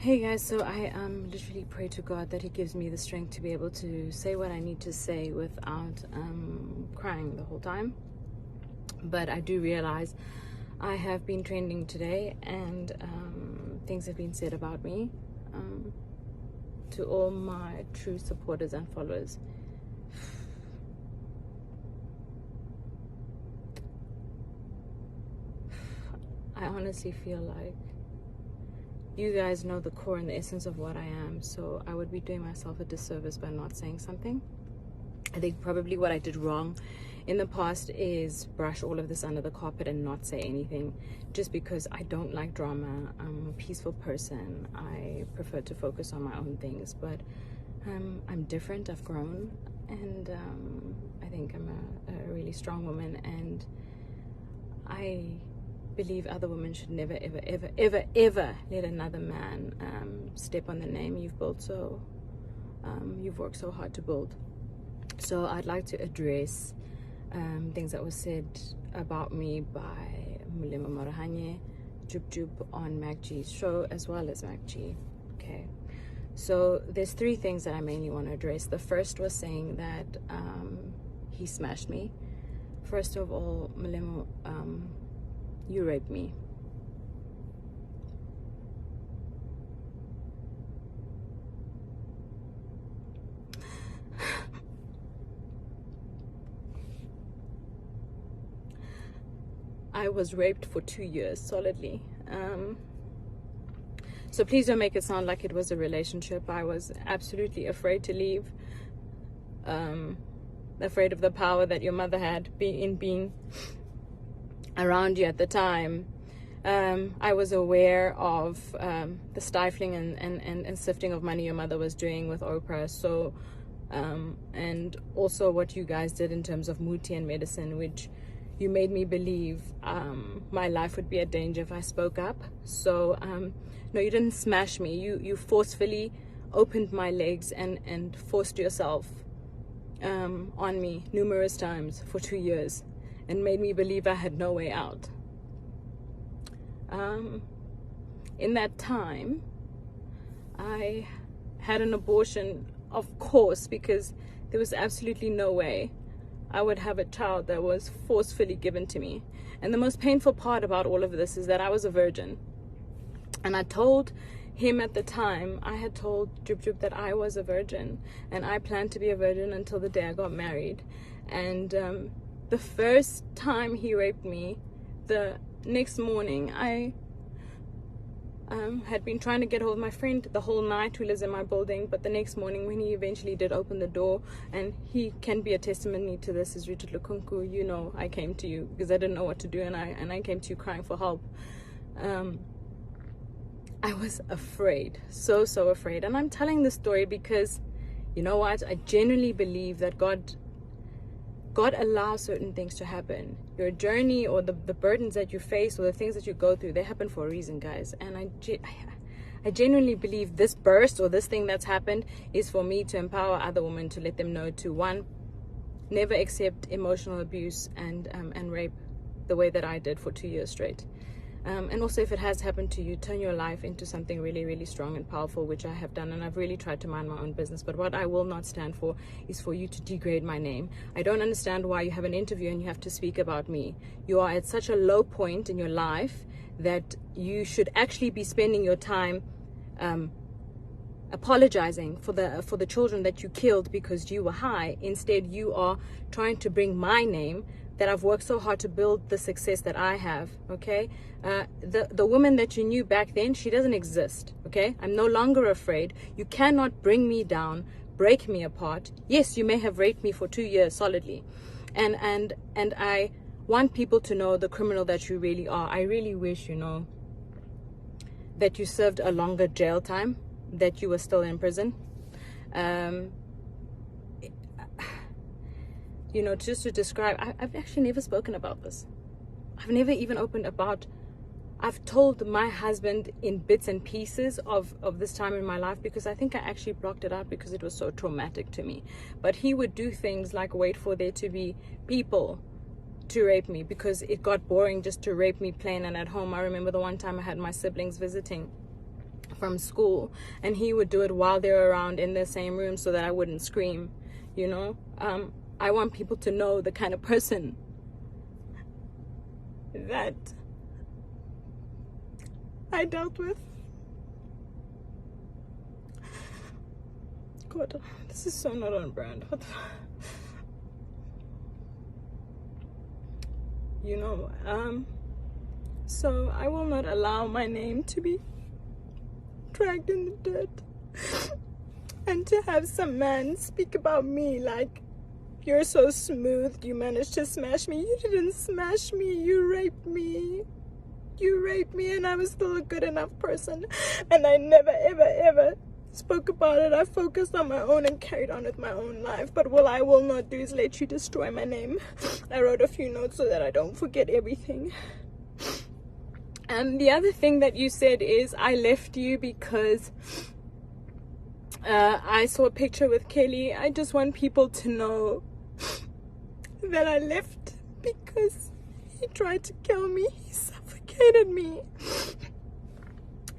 Hey guys, so I literally pray to God that He gives me the strength to be able to say what I need to say without crying the whole time. But I do realize I have been trending today, and things have been said about me to all my true supporters and followers. I honestly feel like you guys know the core and the essence of what I am, so I would be doing myself a disservice by not saying something. I think probably what I did wrong in the past is brush all of this under the carpet and not say anything, just because I don't like drama. I'm a peaceful person. I prefer to focus on my own things, but I'm different. I've grown, and I think I'm a really strong woman, and I believe other women should never ever let another man step on the name you've built, so you've worked so hard to build. So I'd like to address things that were said about me by Mulema Marahanye, Jub on Mac G's show, as well as Mac G. Okay, so there's three things that I mainly want to address. The first was saying that he smashed me. First of all, Mulema, you raped me. I was raped for 2 years solidly. So please don't make it sound like it was a relationship. I was absolutely afraid to leave. Afraid of the power that your mother had in being around you at the time. I was aware of the stifling and sifting of money your mother was doing with Oprah. So, and also what you guys did in terms of Muti and medicine, which you made me believe my life would be a danger if I spoke up. So, no, you didn't smash me. You forcefully opened my legs and forced yourself on me numerous times for 2 years, and made me believe I had no way out. In that time, I had an abortion, of course, because there was absolutely no way I would have a child that was forcefully given to me. And the most painful part about all of this is that I was a virgin. And I told him at the time, I had told Jub that I was a virgin, and I planned to be a virgin until the day I got married. And the first time he raped me, the next morning, I had been trying to get hold of my friend the whole night who lives in my building, but the next morning when he eventually did open the door, and he can be a testimony to this, is Richard Lukunku, you know, I came to you because I didn't know what to do, and I came to you crying for help. I was afraid, so afraid. And I'm telling this story because, you know what, I genuinely believe that God allows certain things to happen. Your journey or the burdens that you face or the things that you go through, they happen for a reason, guys. And I genuinely believe this burst or this thing that's happened is for me to empower other women, to let them know to, one, never accept emotional abuse and rape the way that I did for 2 years straight. And also, if it has happened to you, turn your life into something really, really strong and powerful, which I have done, and I've really tried to mind my own business. But what I will not stand for is for you to degrade my name. I don't understand why you have an interview and you have to speak about me. You are at such a low point in your life that you should actually be spending your time apologizing for the children that you killed because you were high. Instead, you are trying to bring my name, that I've worked so hard to build the success that I have, okay? The woman that you knew back then, she doesn't exist, okay? I'm no longer afraid. You cannot bring me down, break me apart. Yes, you may have raped me for 2 years solidly. And I want people to know the criminal that you really are. I really wish, you know, that you served a longer jail time, that you were still in prison. You know, just to describe, I've actually never spoken about this. I've never even opened about, I've told my husband in bits and pieces of this time in my life, because I think I actually blocked it out because it was so traumatic to me. But he would do things like wait for there to be people to rape me because it got boring just to rape me plain and at home. I remember the one time I had my siblings visiting, from school, and he would do it while they were around in the same room so that I wouldn't scream, you know. I want people to know the kind of person that I dealt with. God, this is so not on brand. You know, so I will not allow my name to be dragged in the dirt, and to have some man speak about me like, you're so smooth, you managed to smash me. You didn't smash me, you raped me. You raped me, and I was still a good enough person, and I never ever spoke about it. I focused on my own and carried on with my own life. But what I will not do is let you destroy my name. I wrote a few notes so that I don't forget everything. And the other thing that you said is, I left you because I saw a picture with Kelly. I just want people to know that I left because he tried to kill me. He suffocated me.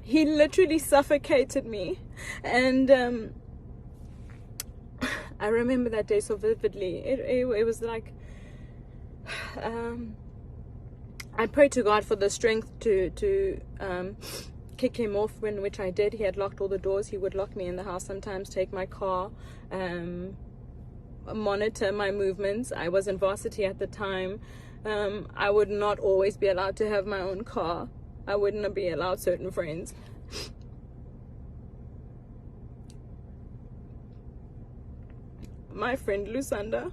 He literally suffocated me. And I remember that day so vividly. It was like, I prayed to God for the strength to kick him off, which I did. He had locked all the doors. He would lock me in the house sometimes, take my car, monitor my movements. I was in varsity at the time. I would not always be allowed to have my own car. I wouldn't be allowed certain friends. My friend Lusanda,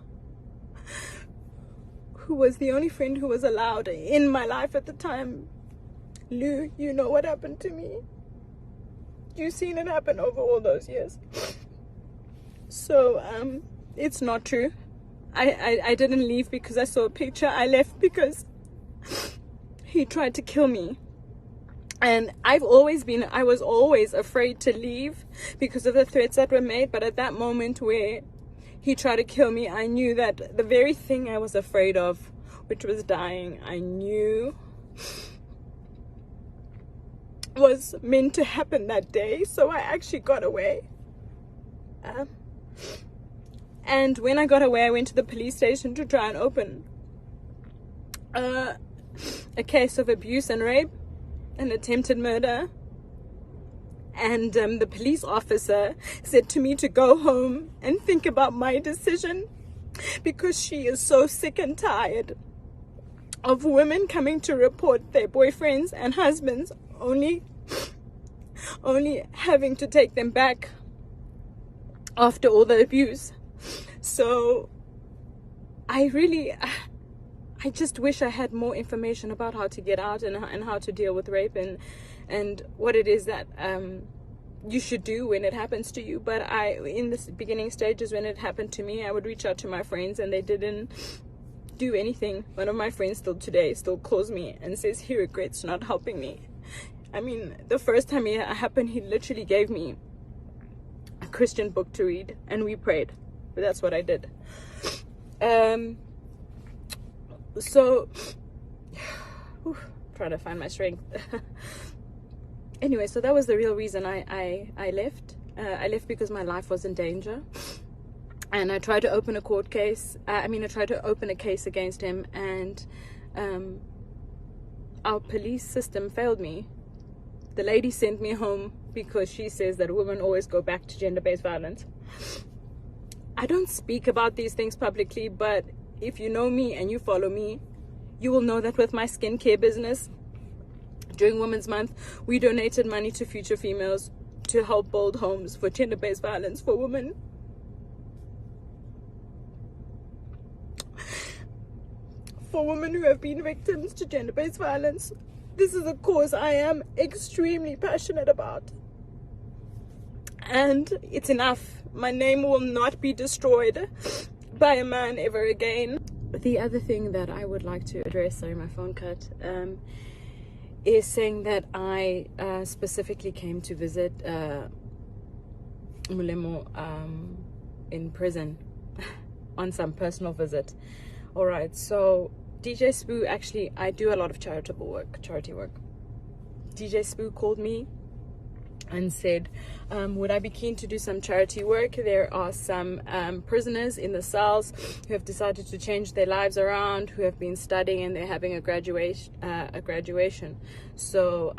who was the only friend who was allowed in my life at the time. Lou, you know what happened to me. You've seen it happen over all those years. So, it's not true. I didn't leave because I saw a picture. I left because he tried to kill me. And I was always afraid to leave because of the threats that were made. But at that moment where he tried to kill me, I knew that the very thing I was afraid of, which was dying, I knew was meant to happen that day. So I actually got away. And when I got away, I went to the police station to try and open a case of abuse and rape and attempted murder. And the police officer said to me to go home and think about my decision, because she is so sick and tired of women coming to report their boyfriends and husbands only having to take them back after all the abuse. So I just wish I had more information about how to get out and how to deal with rape and what it is that you should do when it happens to you. But in the beginning stages when it happened to me, I would reach out to my friends and they didn't do anything. One of my friends still today calls me and says he regrets not helping me. I mean, the first time it happened, he literally gave me a Christian book to read and we prayed. But that's what I did. So trying to find my strength. Anyway, so that was the real reason I left. I left because my life was in danger, and I tried to open a court case. I tried to open a case against him, and our police system failed me. The lady sent me home because she says that women always go back to gender-based violence. I don't speak about these things publicly, but if you know me and you follow me, you will know that with my skincare business, during Women's Month, we donated money to Future Females to help build homes for gender-based violence for women. For women who have been victims to gender-based violence. This is a cause I am extremely passionate about. And it's enough. My name will not be destroyed by a man ever again. The other thing that I would like to address, sorry, my phone cut, is saying that I specifically came to visit Mulemo in prison on some personal visit. All right, so DJ Spoo, actually, I do a lot of charity work. DJ Spoo called me and said, would I be keen to do some charity work? There are some prisoners in the cells who have decided to change their lives around, who have been studying, and they're having a graduation. So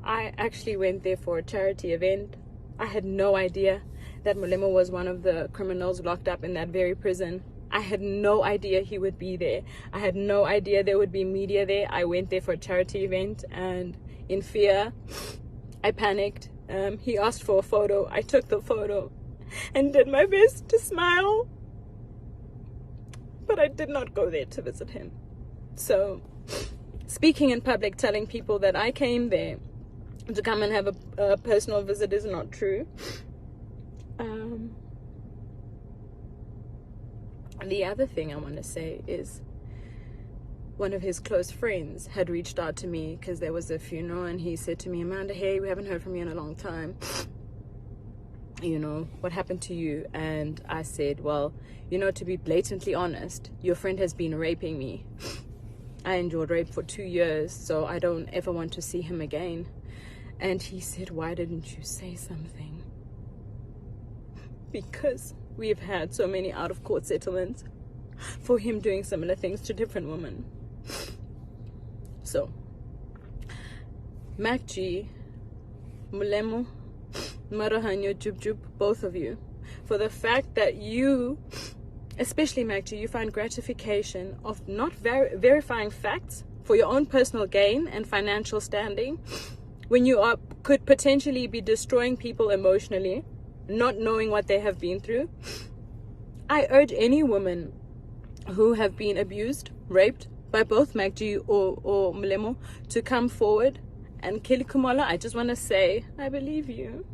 I actually went there for a charity event. I had no idea that Molemo was one of the criminals locked up in that very prison. I had no idea he would be there. I had no idea there would be media there. I went there for a charity event, and in fear, I panicked. He asked for a photo. I took the photo and did my best to smile. But I did not go there to visit him. So, speaking in public, telling people that I came there to come and have a personal visit is not true. The other thing I want to say is, one of his close friends had reached out to me because there was a funeral, and he said to me, Amanda, hey, we haven't heard from you in a long time. You know, what happened to you? And I said, well, you know, to be blatantly honest, your friend has been raping me. I endured rape for 2 years, so I don't ever want to see him again. And he said, why didn't you say something? Because we've had so many out-of-court settlements for him doing similar things to different women. So, Mac G, Molemo, Marahanyo, Jub, both of you, for the fact that you, especially Mac G, you find gratification of not verifying facts for your own personal gain and financial standing, when you could potentially be destroying people emotionally, not knowing what they have been through. I urge any woman who have been abused, raped by both Mac G or Molemo to come forward. And Kelly Kumala, I just want to say, I believe you.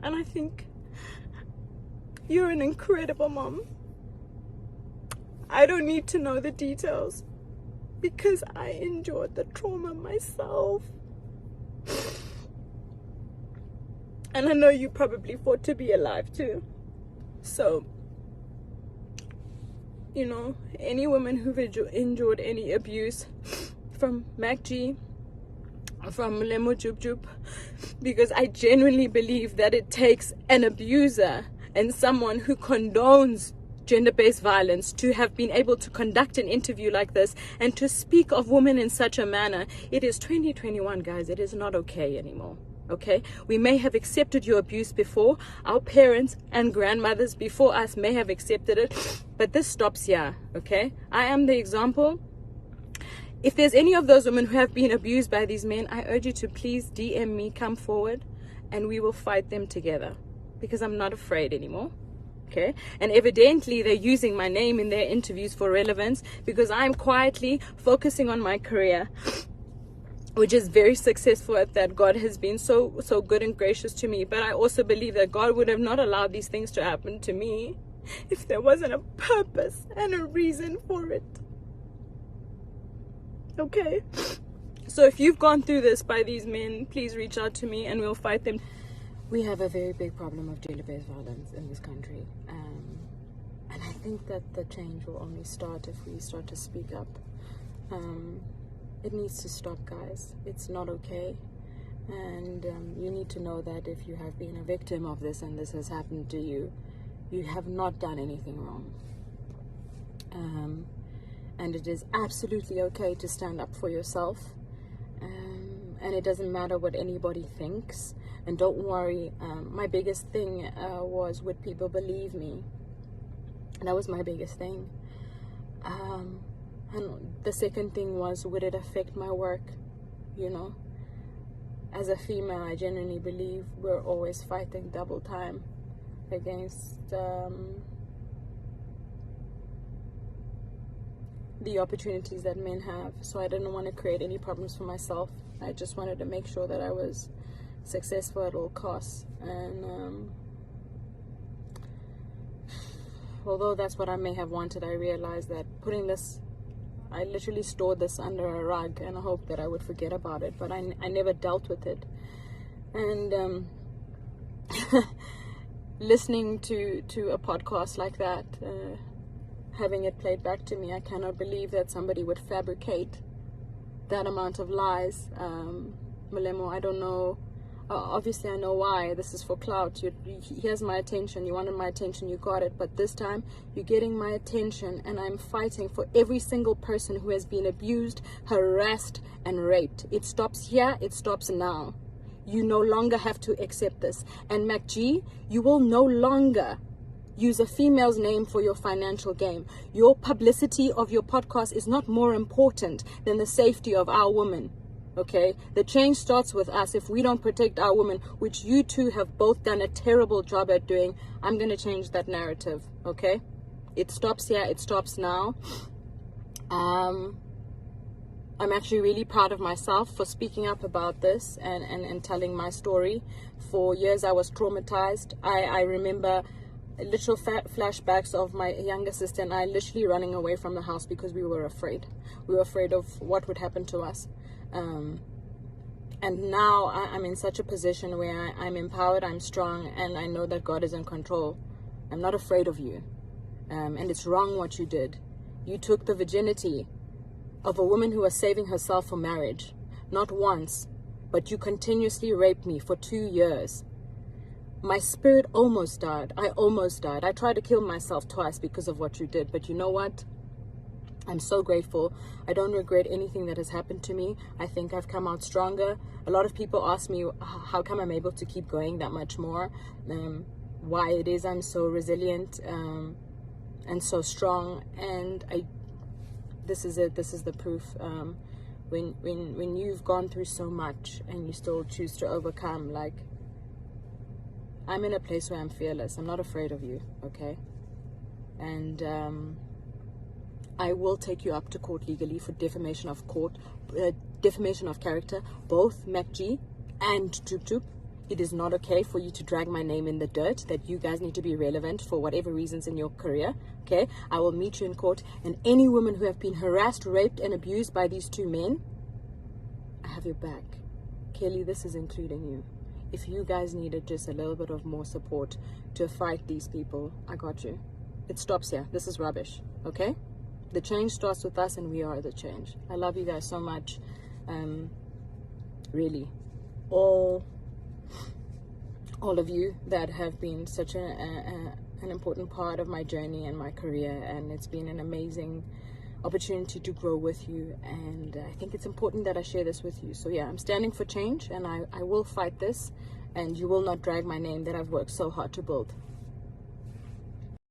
And I think you're an incredible mom. I don't need to know the details because I endured the trauma myself. And I know you probably fought to be alive too. So, you know, any woman who've endured any abuse from Mac G, from Molemo Jub, because I genuinely believe that it takes an abuser and someone who condones gender-based violence to have been able to conduct an interview like this and to speak of women in such a manner. It is 2021, guys. It is not okay anymore. Okay, we may have accepted your abuse before. Our parents and grandmothers before us may have accepted it, but this stops here. Okay, I am the example. If there's any of those women who have been abused by these men, I urge you to please DM me, come forward, and we will fight them together, because I'm not afraid anymore. Okay, and evidently they're using my name in their interviews for relevance, because I'm quietly focusing on my career, which is very successful at that. God has been so good and gracious to me. But I also believe that God would have not allowed these things to happen to me if there wasn't a purpose and a reason for it. Okay? So if you've gone through this by these men, please reach out to me and we'll fight them. We have a very big problem of gender-based violence in this country. And I think that the change will only start if we start to speak up. It needs to stop, guys. It's not okay. And you need to know that if you have been a victim of this and this has happened to you, you have not done anything wrong. And it is absolutely okay to stand up for yourself. And it doesn't matter what anybody thinks. And don't worry, my biggest thing was, would people believe me? And that was my biggest thing. And the second thing was, would it affect my work? You know, as a female, I genuinely believe we're always fighting double time against the opportunities that men have. So I didn't want to create any problems for myself. I just wanted to make sure that I was successful at all costs. And although that's what I may have wanted, I realized that putting this, I literally stored this under a rug and I hoped that I would forget about it, but I never dealt with it. And listening to a podcast like that, having it played back to me, I cannot believe that somebody would fabricate that amount of lies Malemo, I don't know. Obviously, I know why. This is for clout. Here's my attention. You wanted my attention. You got it. But this time, you're getting my attention, and I'm fighting for every single person who has been abused, harassed, and raped. It stops here. It stops now. You no longer have to accept this. And MacG, you will no longer use a female's name for your financial game. Your publicity of your podcast is not more important than the safety of our women. Okay, the change starts with us. If we don't protect our women, which you two have both done a terrible job at doing, I'm going to change that narrative. Okay, it stops here. It stops now. I'm actually really proud of myself for speaking up about this and telling my story. For years, I was traumatized. I remember literal flashbacks of my younger sister and I literally running away from the house because we were afraid. We were afraid of what would happen to us. And now I'm in such a position where I'm empowered, I'm strong, and I know that God is in control. I'm not afraid of you. And it's wrong what you did. You took the virginity of a woman who was saving herself for marriage. Not once, but you continuously raped me for 2 years. My spirit almost died. I almost died. I tried to kill myself twice because of what you did. But you know what? I'm so grateful. I don't regret anything that has happened to me. I think I've come out stronger. A lot of people ask me how come I'm able to keep going that much more, why it is I'm so resilient and so strong. And this is it. This is the proof. When you've gone through so much and you still choose to overcome, like, I'm in a place where I'm fearless. I'm not afraid of you, okay? And I will take you up to court legally for defamation of defamation of character, both MacG and Toop. It is not okay for you to drag my name in the dirt, that you guys need to be relevant for whatever reasons in your career, okay? I will meet you in court, and any women who have been harassed, raped, and abused by these two men, I have your back. Kelly, this is including you. If you guys needed just a little bit of more support to fight these people, I got you. It stops here. This is rubbish, okay? The change starts with us, and we are the change. I love you guys so much. Really, all of you that have been such an important part of my journey and my career, and it's been an amazing opportunity to grow with you, and I think it's important that I share this with you. So yeah, I'm standing for change, and I will fight this, and you will not drag my name that I've worked so hard to build.